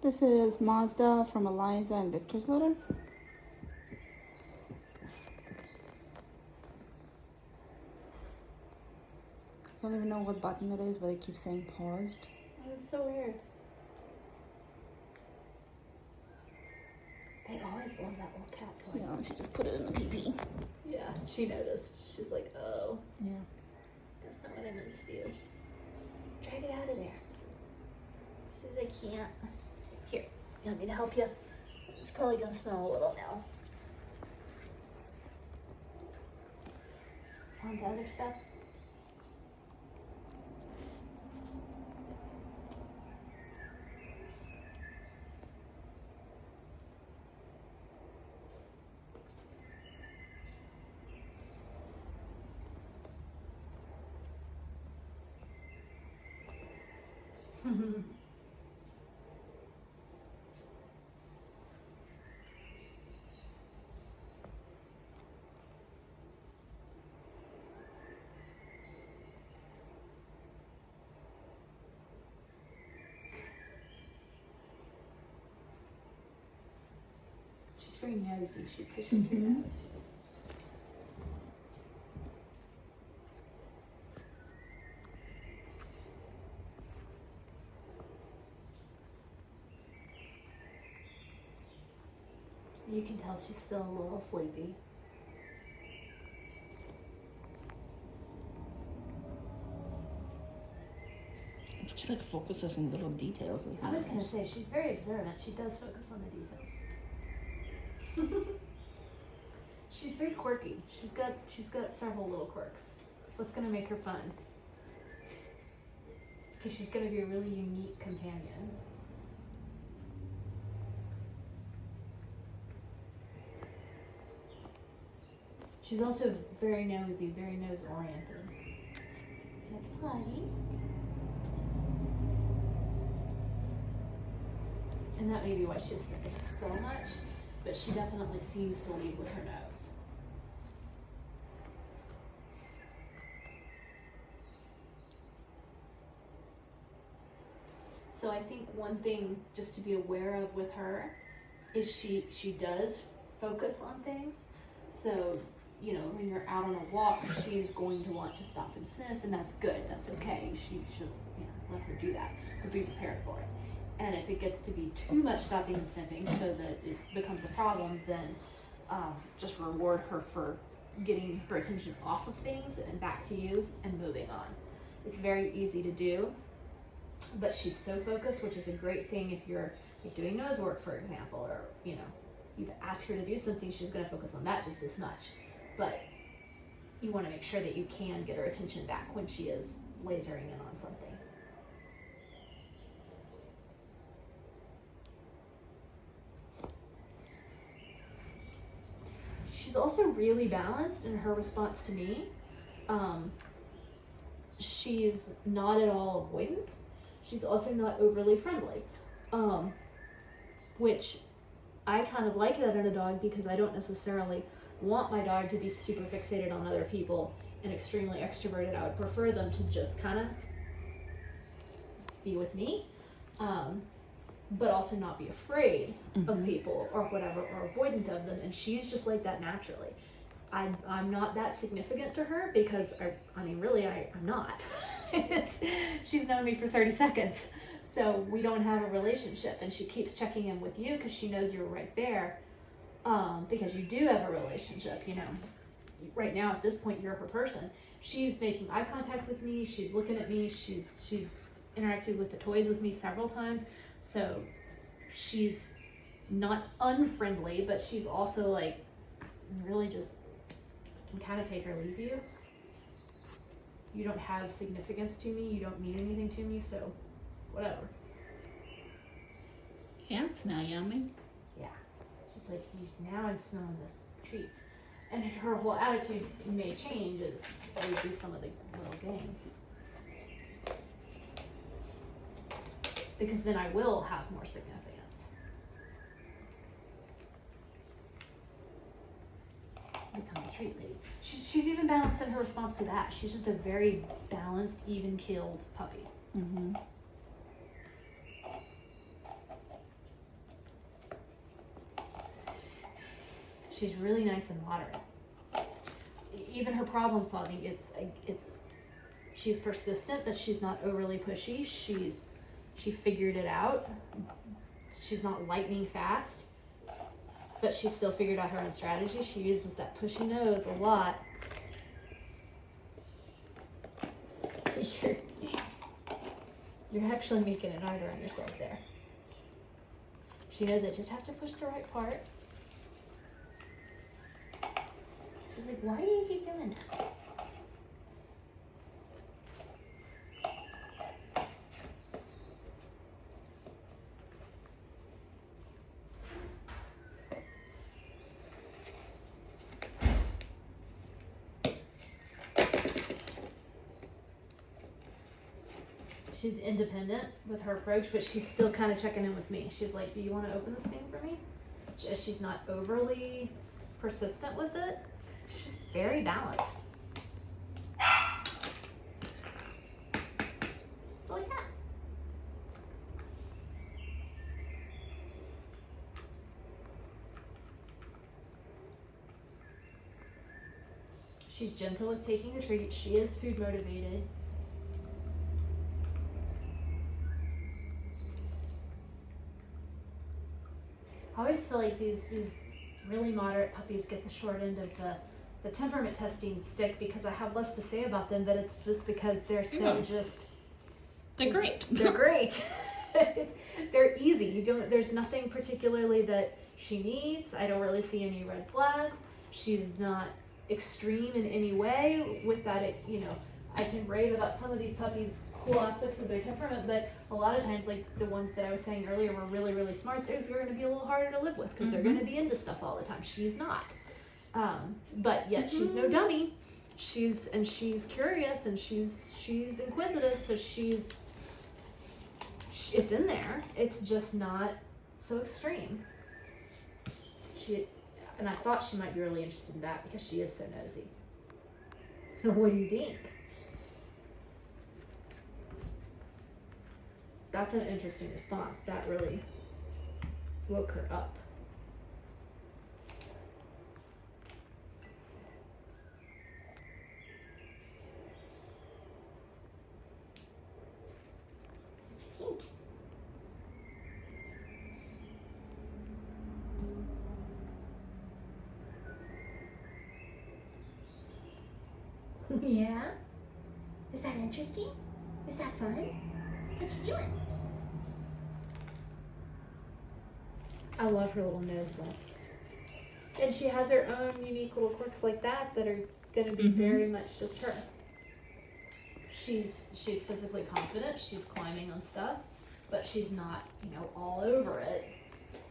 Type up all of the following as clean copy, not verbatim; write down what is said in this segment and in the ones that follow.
This is Mazda from Eliza and Victor's litter. I don't even know what button it is, but it keeps saying paused. Oh, that's so weird. They always love that little cat toy. Yeah, she just put it in the pee-pee. Yeah, she noticed. She's like, oh. Yeah. That's not what I meant to do. Drag it out of there. She says I can't. Here, you want me to help you? It's probably gonna smell a little now. On to other stuff. She's very nosy. She pushes her nose. You can tell she's still a little sleepy. She like focuses on little details. I was gonna say she's very observant. She does focus on the details. She's very quirky. She's got several little quirks. What's gonna make her fun? Because she's gonna be a really unique companion. She's also very nosy, very nose oriented. Buddy. And that may be why she's sniffing so much, but she definitely seems to lead with her nose. So I think one thing just to be aware of with her is she does focus on things. So, you know, when you're out on a walk, she's going to want to stop and sniff, and that's good. That's okay. She should, you know, let her do that, but be prepared for it. And if it gets to be too much stopping and sniffing so that it becomes a problem, then just reward her for getting her attention off of things and back to you and moving on. It's very easy to do, but she's so focused, which is a great thing if you're doing nose work, for example, or, you know, you've asked her to do something, she's going to focus on that just as much. But you want to make sure that you can get her attention back when she is lasering in on something. She's also really balanced in her response to me. She's not at all avoidant. She's also not overly friendly, which I kind of like that in a dog because I don't necessarily want my dog to be super fixated on other people and extremely extroverted. I would prefer them to just kind of be with me, but also not be afraid of people or whatever, or avoidant of them. And she's just like that naturally. I'm not that significant to her because I mean, really, I'm not. She's known me for 30 seconds. So we don't have a relationship, and she keeps checking in with you because she knows you're right there, because you do have a relationship, you know. Right now, at this point, you're her person. She's making eye contact with me. She's looking at me. She's interacted with the toys with me several times. So she's not unfriendly, but she's also like really just can kind of take or leave you. You don't have significance to me. You don't mean anything to me. So whatever. Yeah, smell yummy. Yeah. She's like, now I'm smelling this treats. And her whole attitude may change as we do some of the little games. Because then I will have more significance. Become a treat lady. She's even balanced in her response to that. She's just a very balanced, even-keeled puppy. She's really nice and moderate. Even her problem solving, she's persistent, but she's not overly pushy. She figured it out. She's not lightning fast, but she still figured out her own strategy. She uses that pushy nose a lot. You're actually making it harder on yourself there. She knows I just have to push the right part. She's like, why do you keep doing that? She's independent with her approach, but she's still kind of checking in with me. She's like, do you want to open this thing for me? She's not overly persistent with it. She's very balanced. What was that? She's gentle with taking the treat. She is food motivated. I always feel like these really moderate puppies get the short end of the temperament testing stick because I have less to say about them, but it's just because they're so They're great. They're great. They're easy. There's nothing particularly that she needs. I don't really see any red flags. She's not extreme in any way. With that, I can rave about some of these puppies' cool aspects of their temperament, but a lot of times, like the ones that I was saying earlier were really, really smart. Those are going to be a little harder to live with because they're going to be into stuff all the time. She's not. But yet she's no dummy. She's curious and she's inquisitive, so it's in there. It's just not so extreme. And I thought she might be really interested in that because she is so nosy. What do you think? That's an interesting response. That really woke her up. What do you think? Yeah? Is that interesting? Is that fun? What you doing? I love her little nose bumps. And she has her own unique little quirks like that are going to be very much just her. She's physically confident. She's climbing on stuff, but she's not, all over it,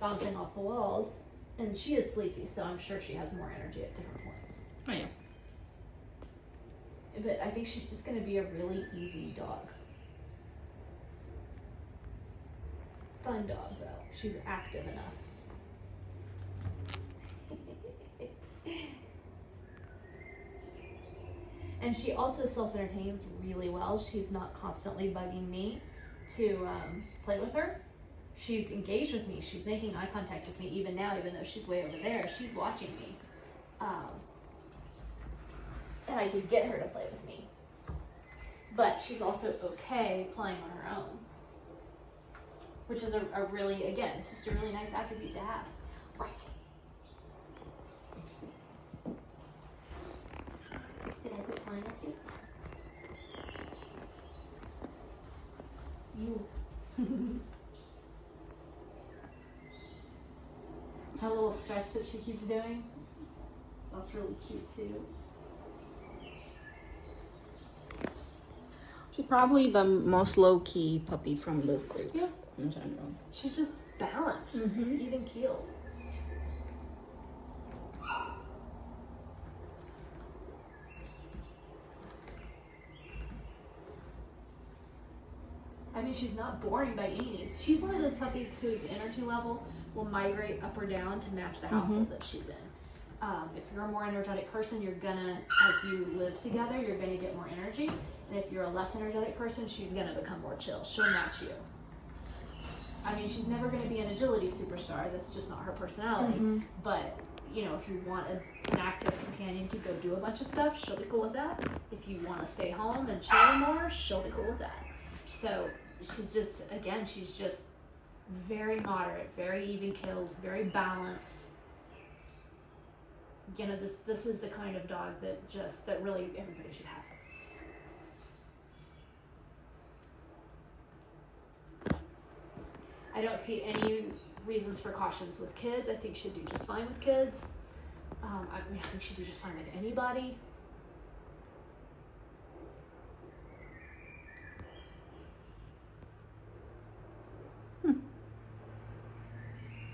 bouncing off the walls. And she is sleepy, so I'm sure she has more energy at different points. Oh, yeah. But I think she's just going to be a really easy dog. Fun dog, though. She's active enough. And she also self-entertains really well. She's not constantly bugging me to play with her. She's engaged with me. She's making eye contact with me even now, even though she's way over there. She's watching me. And I can get her to play with me. But she's also okay playing on her own. Which is a really, again, it's just a really nice attribute to have. What? Did I put playing with you? You. Her little stretch that she keeps doing. That's really cute too. She's probably the most low-key puppy from this group. Yeah. In general. She's just balanced. She's just even keeled. I mean, she's not boring by any means. She's one of those puppies whose energy level will migrate up or down to match the household that she's in. If you're a more energetic person, you're gonna, as you live together, you're gonna get more energy. And if you're a less energetic person, she's gonna become more chill. She'll match you. I mean, she's never gonna be an agility superstar. That's just not her personality. But you know, if you want an active companion to go do a bunch of stuff, she'll be cool with that. If you want to stay home and chill more, she'll be cool with that. So she's just, again, she's just very moderate, very even-keeled, very balanced. You know, this is the kind of dog that really everybody should have. I don't see any reasons for cautions with kids. I think she'd do just fine with kids. I think she'd do just fine with anybody.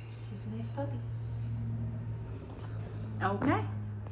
She's a nice puppy. Okay.